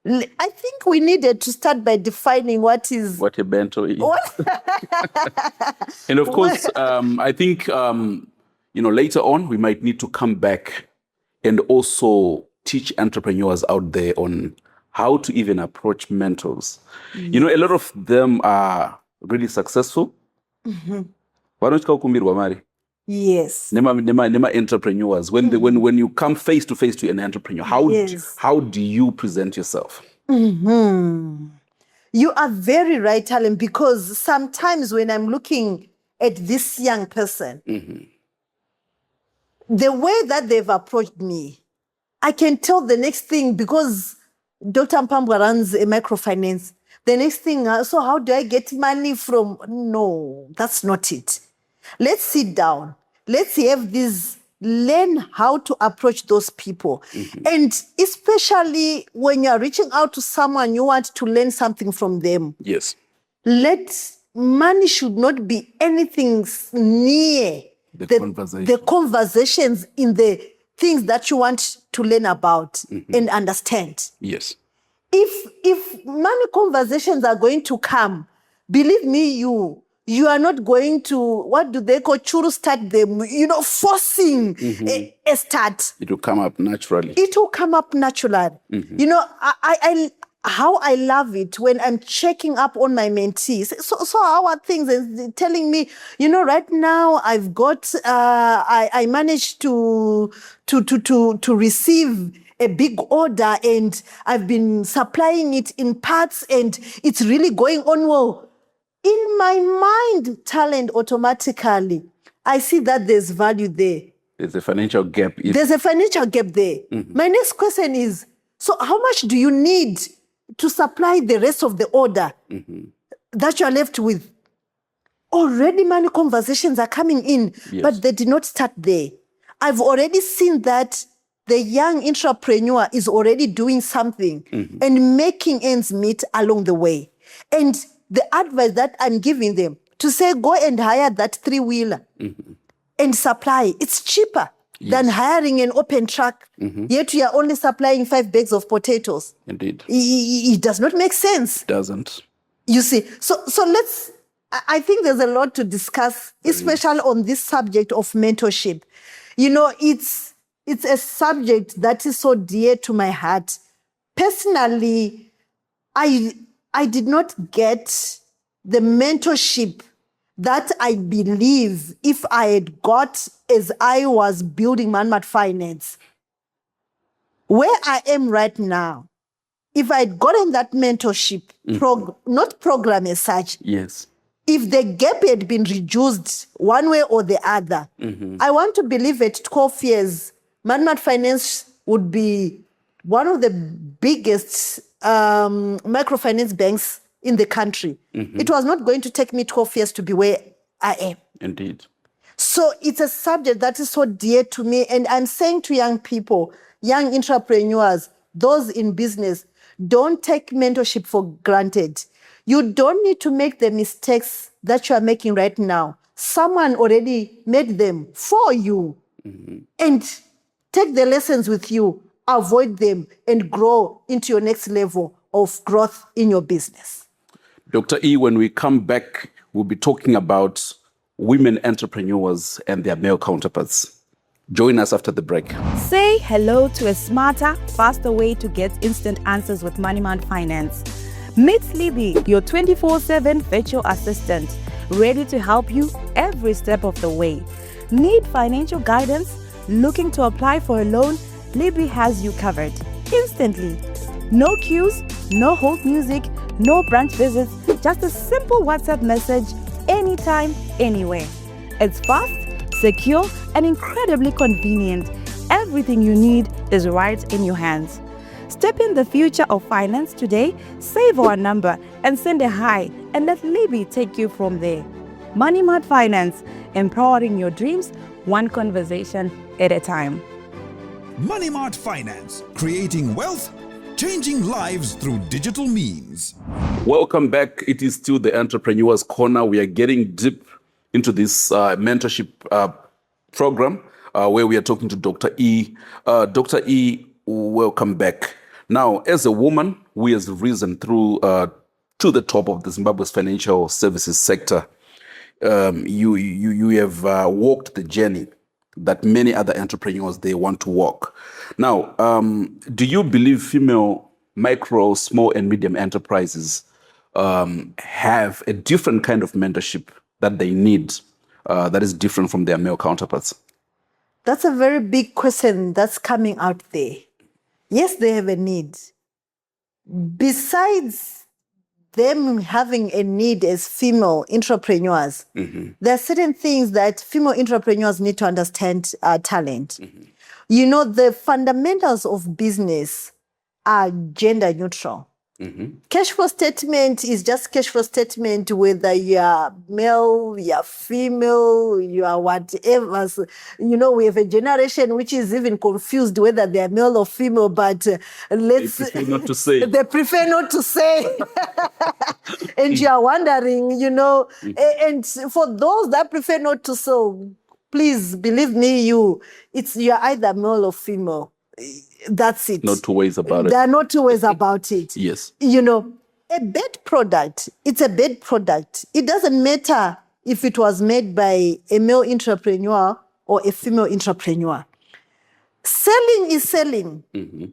[SPEAKER 1] I think we needed to start by defining what
[SPEAKER 2] a mentor is. And of course, I think, later on, we might need to come back and also teach entrepreneurs out there on how to even approach mentors. Yes. A lot of them are really successful. Mm-hmm.
[SPEAKER 1] Yes.
[SPEAKER 2] Nema entrepreneurs. When you come face to face to an entrepreneur, how do you present yourself?
[SPEAKER 1] Mm-hmm. You are very right, Alan, because sometimes when I'm looking at this young person, mm-hmm. the way that they've approached me, I can tell the next thing, because Dr. Mupambwe runs a microfinance. The next thing, so how do I get money from? No, that's not it. Let's sit down. Let's have this, learn how to approach those people. Mm-hmm. And especially when you're reaching out to someone, you want to learn something from them.
[SPEAKER 2] Yes.
[SPEAKER 1] Money should not be anything near the conversations in the things that you want to learn about mm-hmm. and understand.
[SPEAKER 2] Yes.
[SPEAKER 1] If money conversations are going to come, believe me, you are not going to, what do they call, churu start them, forcing mm-hmm. a start.
[SPEAKER 2] It will come up naturally.
[SPEAKER 1] Mm-hmm. How I love it when I'm checking up on my mentees. So how are things? And telling me, right now I've got, I managed to receive a big order and I've been supplying it in parts and it's really going on well. In my mind, talent automatically, I see that there's value there.
[SPEAKER 2] There's a financial gap.
[SPEAKER 1] There's a financial gap there. My next question is, so how much do you need to supply the rest of the order that you're left with? Already money conversations are coming in, but they did not start there. I've already seen that the young entrepreneur is already doing something and making ends meet along the way. And the advice that I'm giving them to say, go and hire that 3-wheeler and supply. It's cheaper than hiring an open truck. Yet you are only supplying 5 bags of potatoes.
[SPEAKER 2] Indeed.
[SPEAKER 1] It does not make sense.
[SPEAKER 2] It doesn't.
[SPEAKER 1] You see, so let's, I think there's a lot to discuss, especially on this subject of mentorship. You know, it's a subject that is so dear to my heart. Personally, I did not get the mentorship that I believe if I had got as I was building MoneyMart Finance. Where I am right now, if I had gotten that mentorship, not program as such,
[SPEAKER 2] yes,
[SPEAKER 1] if the gap had been reduced one way or the other, I want to believe at 12 years, MoneyMart Finance would be one of the biggest microfinance banks in the country. It was not going to take me 12 years to be where I am.
[SPEAKER 2] Indeed.
[SPEAKER 1] So it's a subject that is so dear to me. And I'm saying to young people, young entrepreneurs, those in business, don't take mentorship for granted. You don't need to make the mistakes that you are making right now. Someone already made them for you. And take the lessons with you, avoid them, and grow into your next level of growth in your business.
[SPEAKER 2] Dr. E, when we come back, we'll be talking about women entrepreneurs and their male counterparts. Join us after the break.
[SPEAKER 4] Say hello to a smarter, faster way to get instant answers with MoneyMart Finance. Meet Libby, your 24/7 virtual assistant, ready to help you every step of the way. Need financial guidance? Looking to apply for a loan? Libby has you covered instantly. No queues, no hold music, no branch visits, just a simple WhatsApp message anytime, anywhere. It's fast, secure, and incredibly convenient. Everything you need is right in your hands. Step in the future of finance today, save our number and send a hi and let Libby take you from there. MoneyMart Finance, empowering your dreams one conversation at a time.
[SPEAKER 5] MoneyMart Finance, creating wealth, changing lives through digital means.
[SPEAKER 2] Welcome back. It is still the Entrepreneur's Corner. We are getting deep into this mentorship program where we are talking to Dr. E. Dr. E, welcome back. Now, as a woman who has risen through to the top of the Zimbabwe's financial services sector, you have walked the journey that many other entrepreneurs, they want to walk. Now, do you believe female micro, small, and medium enterprises have a different kind of mentorship that they need that is different from their male counterparts?
[SPEAKER 1] That's a very big question that's coming out there. Yes, they have a need. Besides them having a need as female entrepreneurs, there are certain things that female entrepreneurs need to understand talent. You know, the fundamentals of business are gender neutral. Cash flow statement is just cash flow statement, whether you are male, you are female, you are whatever. So, you know, we have a generation which is even confused whether they are male or female, but
[SPEAKER 2] They prefer not to say.
[SPEAKER 1] They prefer not to say. And you are wondering, you know, and for those that prefer not to say, please believe me, you're either male or female. That's it.
[SPEAKER 2] No two ways about it.
[SPEAKER 1] There are no two ways about it.
[SPEAKER 2] Yes.
[SPEAKER 1] You know, a bad product, it's a bad product. It doesn't matter if it was made by a male entrepreneur or a female entrepreneur. Selling is selling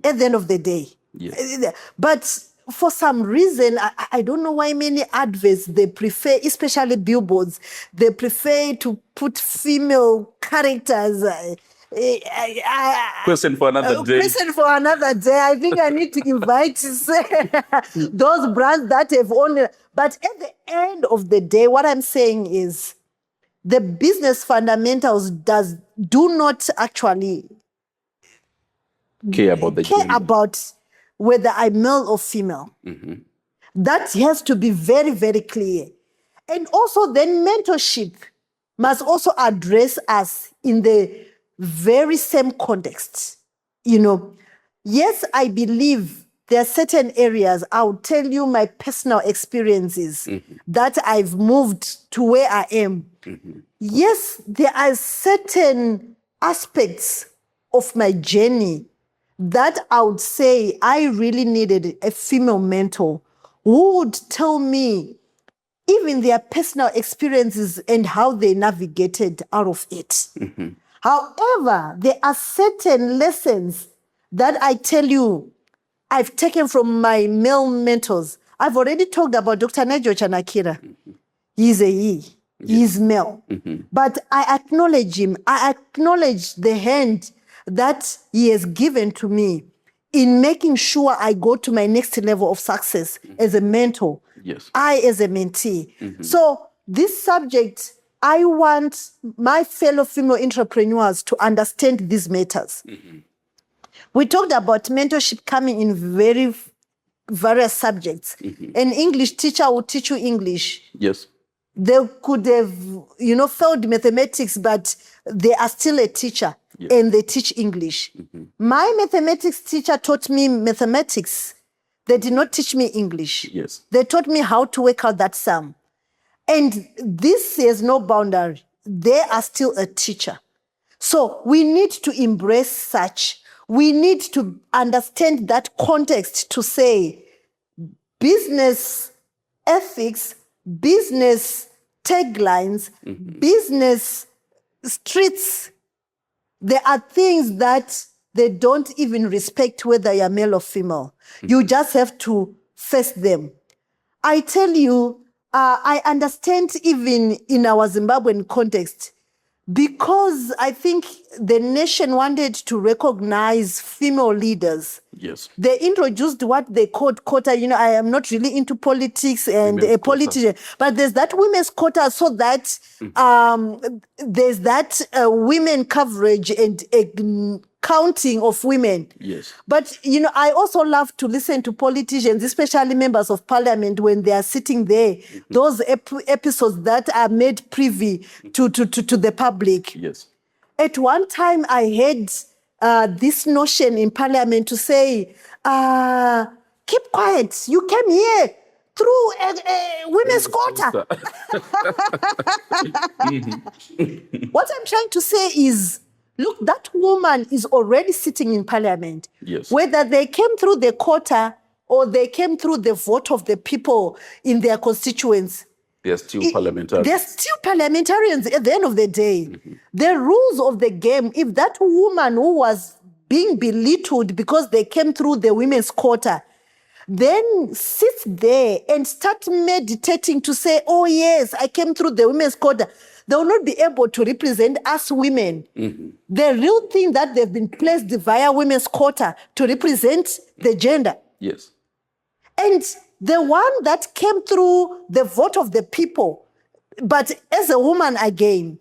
[SPEAKER 1] at the end of the day.
[SPEAKER 2] Yes.
[SPEAKER 1] But for some reason, I don't know why many adverts, they prefer, especially billboards, they prefer to put female characters.
[SPEAKER 2] Question for another day.
[SPEAKER 1] Question for another day. I think I need to invite those brands that have only. But at the end of the day, what I'm saying is the business fundamentals do not actually
[SPEAKER 2] care about the
[SPEAKER 1] care
[SPEAKER 2] gender.
[SPEAKER 1] about whether I'm male or female. That has to be very, very clear. And also then mentorship must also address us in the very same context. You know, yes, I believe there are certain areas, I'll tell you my personal experiences that I've moved to where I am. Yes, there are certain aspects of my journey that I would say I really needed a female mentor who would tell me even their personal experiences and how they navigated out of it. However, there are certain lessons that I tell you I've taken from my male mentors. I've already talked about Dr. Nejo Chanakira. He's a he. He's male. But I acknowledge him. I acknowledge the hand that he has given to me in making sure I go to my next level of success as a mentor.
[SPEAKER 2] Yes.
[SPEAKER 1] I as a mentee. So this subject, I want my fellow female entrepreneurs to understand these matters. We talked about mentorship coming in various subjects. An English teacher will teach you English.
[SPEAKER 2] Yes.
[SPEAKER 1] They could have, failed mathematics, but they are still a teacher and they teach English. My mathematics teacher taught me mathematics. They did not teach me English.
[SPEAKER 2] Yes.
[SPEAKER 1] They taught me how to work out that sum. And this has no boundary. They are still a teacher. So we need to embrace such. We need to understand that context to say business ethics, business taglines, business streets. There are things that they don't even respect whether you're male or female. You just have to face them. I tell you, I understand even in our Zimbabwean context, because I think the nation wanted to recognize female leaders.
[SPEAKER 2] Yes.
[SPEAKER 1] They introduced what they called quota. I am not really into politics and
[SPEAKER 2] Women's
[SPEAKER 1] a politician, but there's that women's quota so that there's that women coverage and counting of women.
[SPEAKER 2] Yes.
[SPEAKER 1] But, I also love to listen to politicians, especially members of parliament, when they are sitting there, those episodes that are made privy to the public.
[SPEAKER 2] Yes.
[SPEAKER 1] At one time, I had this notion in parliament to say, keep quiet. You came here through a women's quota. What I'm trying to say is, look, that woman is already sitting in parliament.
[SPEAKER 2] Yes.
[SPEAKER 1] Whether they came through the quota or they came through the vote of the people in their constituents.
[SPEAKER 2] They're still parliamentarians.
[SPEAKER 1] They're still parliamentarians at the end of the day. The rules of the game, if that woman who was being belittled because they came through the women's quota, then sits there and start meditating to say, oh yes, I came through the women's quota, they will not be able to represent us women. The real thing that they've been placed via women's quota to represent the gender.
[SPEAKER 2] Yes.
[SPEAKER 1] And the one that came through the vote of the people, but as a woman again,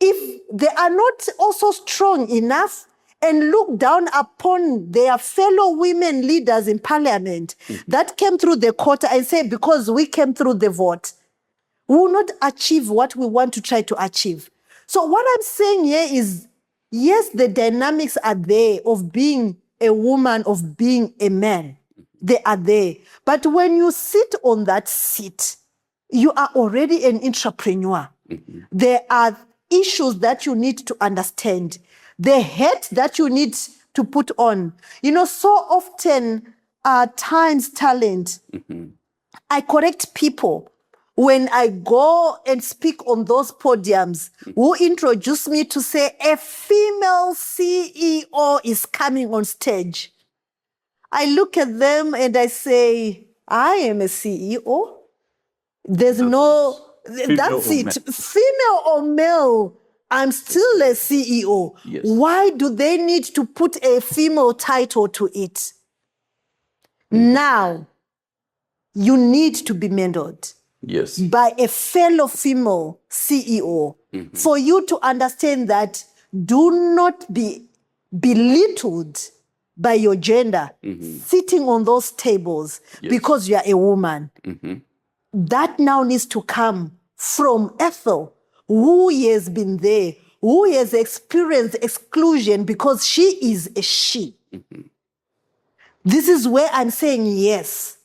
[SPEAKER 1] if they are not also strong enough and look down upon their fellow women leaders in parliament that came through the quota and say, because we came through the vote, we will not achieve what we want to try to achieve. So what I'm saying here is, yes, the dynamics are there of being a woman, of being a man. They are there. But when you sit on that seat, you are already an entrepreneur. There are issues that you need to understand. The hat that you need to put on. So often, times talent, I correct people when I go and speak on those podiums who introduce me to say a female CEO is coming on stage. I look at them and I say, I am a CEO. There's no, that's it. Female or male, I'm still a CEO.
[SPEAKER 2] Yes.
[SPEAKER 1] Why do they need to put a female title to it? Now, you need to be mentored
[SPEAKER 2] Yes.
[SPEAKER 1] by a fellow female CEO for you to understand that do not be belittled by your gender sitting on those tables because you are a woman. That now needs to come from Ethel, who has been there, who has experienced exclusion because she is a she. This is where I'm saying yes.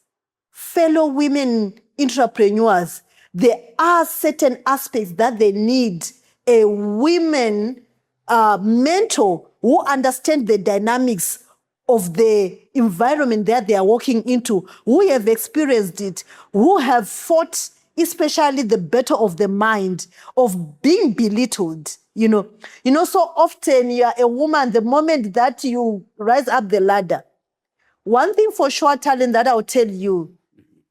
[SPEAKER 1] Fellow women entrepreneurs, there are certain aspects that they need a women mentor who understand the dynamics of the environment that they are walking into, who have experienced it, who have fought, especially the battle of the mind of being belittled. You know, so often you are a woman, the moment that you rise up the ladder. One thing for sure, talent, that I'll tell you,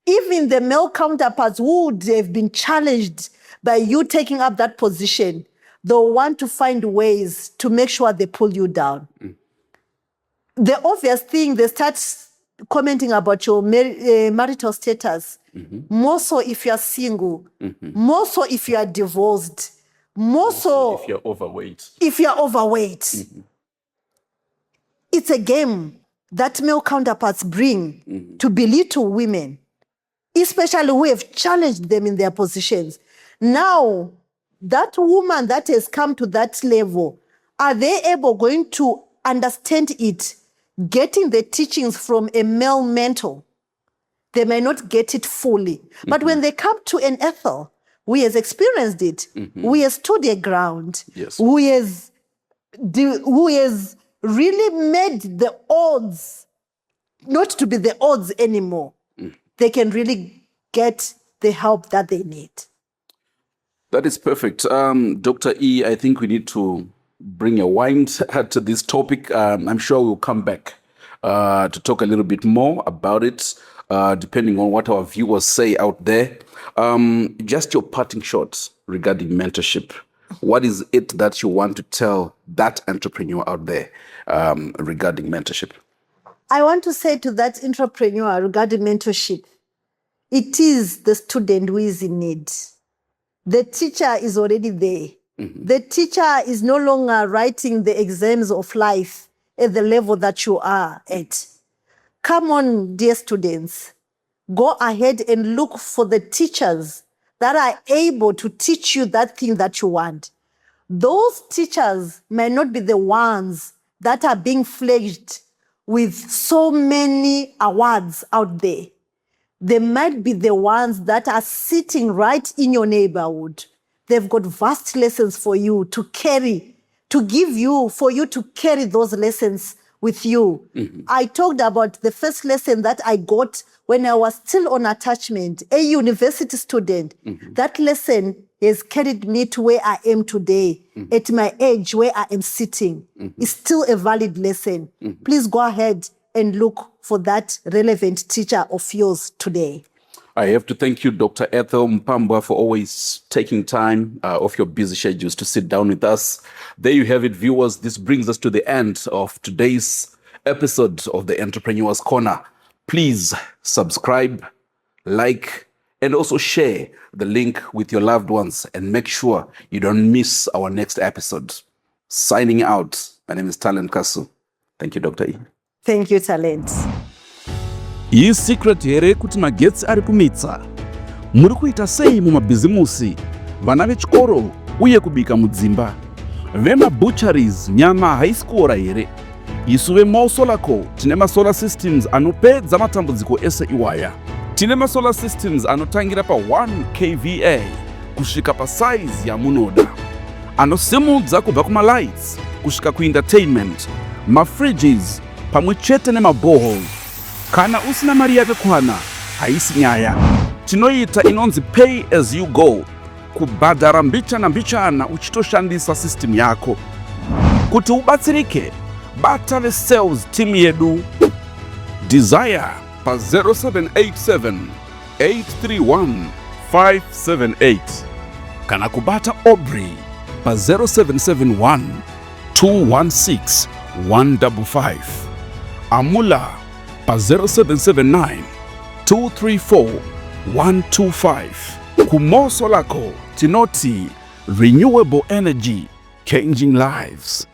[SPEAKER 1] even the male counterparts who would have been challenged by you taking up that position, they'll want to find ways to make sure they pull you down. The obvious thing, they start commenting about your marital status, more so if you are single, more so if you are divorced, more so
[SPEAKER 2] if you're overweight.
[SPEAKER 1] It's a game that male counterparts bring to belittle women, especially who have challenged them in their positions. Now, that woman that has come to that level, are they going to understand it, getting the teachings from a male mentor? They may not get it fully. But when they come to an Ethel, who has experienced it, who has stood their ground, who has really made the odds not to be the odds anymore, they can really get the help that they need.
[SPEAKER 2] That is perfect. Dr. E, I think we need to bring a wind to this topic. I'm sure we'll come back to talk a little bit more about it, depending on what our viewers say out there. Just your parting shots regarding mentorship. What is it that you want to tell that entrepreneur out there regarding mentorship?
[SPEAKER 1] I want to say to that entrepreneur regarding mentorship, it is the student who is in need. The teacher is already there. The teacher is no longer writing the exams of life at the level that you are at. Come on, dear students, go ahead and look for the teachers that are able to teach you that thing that you want. Those teachers may not be the ones that are being fledged with so many awards out there. They might be the ones that are sitting right in your neighborhood. They've got vast lessons for you to carry, to give you, for you to carry those lessons with you. I talked about the first lesson that I got when I was still on attachment, a university student. That lesson has carried me to where I am today, at my age, where I am sitting. It's still a valid lesson. Please go ahead and look for that relevant teacher of yours today.
[SPEAKER 2] I have to thank you, Dr. Ethel Mupambwe, for always taking time off your busy schedules to sit down with us. There you have it, viewers. This brings us to the end of today's episode of the Entrepreneur's Corner. Please subscribe, like, and also share the link with your loved ones, and make sure you don't miss our next episode. Signing out, my name is Talent Kasu. Thank you, Dr. E.
[SPEAKER 1] Thank you, Talent.
[SPEAKER 3] Iyi secret here kuti magetsi ari kumitsa. Muri kuita sei mumabhizimusi, vana vechikoro uye kubika mudzimba. Vema butcheries, nyama haisikuora here. Isu veMosolako tine masolar systems anopedza matambudziko ese iwaya. Tine masolar systems anotangira pa 1 kVA kusvika pa size yamunoda. Anosimudza kubva kumalights kusvika kuentertainment, mafridges pamwe chete nemaboreholes. Kana usina mari yakakwana, haisi nyaya. Tinoita inonzi pay as you go, kubhadhara mbichana mbichana uchitoshandisa system yako. Kuti ubatsirike, bata vesales team yedu. Desire pa 0787 831 578. Kana kubata Aubrey pa 0771 216 155, Amula pa 0779 234 125. Kumoso lako tinoti renewable energy changing lives.